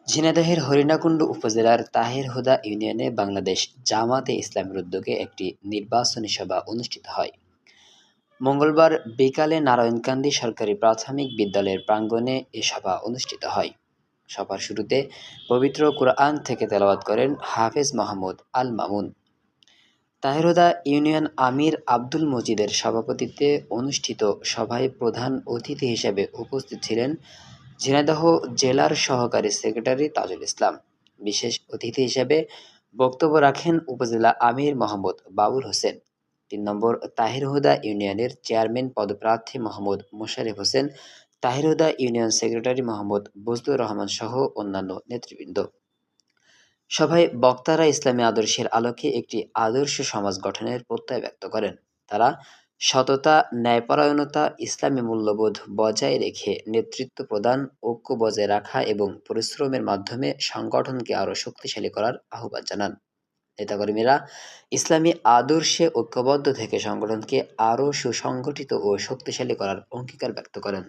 ঝিনাইদহের হরিণাকুণ্ডু উপজেলার তাহের হুদা ইউনিয়নে বাংলাদেশ জামাতে ইসলামীর উদ্যোগে একটি নির্বাচনী সভা অনুষ্ঠিত হয়। মঙ্গলবার বিকালে নারায়ণকান্দি সরকারি প্রাথমিক বিদ্যালয়ের প্রাঙ্গণে এ সভা অনুষ্ঠিত হয়। সভার শুরুতে পবিত্র কুরআন থেকে তেলাওয়াত করেন হাফেজ মাহমুদ আল মামুন। তাহের হুদা ইউনিয়ন আমির আব্দুল মজিদের সভাপতিত্বে অনুষ্ঠিত সভায় প্রধান অতিথি হিসেবে উপস্থিত ছিলেন ঝিনাইদহ জেলার সহকারী সেক্রেটারি তাজুল ইসলাম। বিশেষ অতিথি হিসেবে বক্তব্য রাখেন উপজেলা আমির মোহাম্মদ বাবুল হোসেন। ৩ নম্বর তাহের হুদা ইউনিয়নের চেয়ারম্যান পদপ্রার্থী মোহাম্মদ মোশারেফ হোসেন, তাহের হুদা ইউনিয়ন সেক্রেটারি মোহাম্মদ বজলুর রহমান সহ অন্যান্য নেতৃবৃন্দ। সভায় বক্তারা ইসলামী আদর্শের আলোকে একটি আদর্শ সমাজ গঠনের প্রত্যয় ব্যক্ত করেন। তারা সততা, ন্যায়পরায়ণতা, ইসলামী মূল্যবোধ বজায় রেখে নেতৃত্ব প্রদান, ঐক্য বজায় রাখা এবং পরিশ্রমের মাধ্যমে সংগঠনকে আরও শক্তিশালী করার আহ্বান জানান। নেতাকর্মীরা ইসলামী আদর্শে ঐক্যবদ্ধ থেকে সংগঠনকে আরও সুসংগঠিত ও শক্তিশালী করার অঙ্গীকার ব্যক্ত করেন।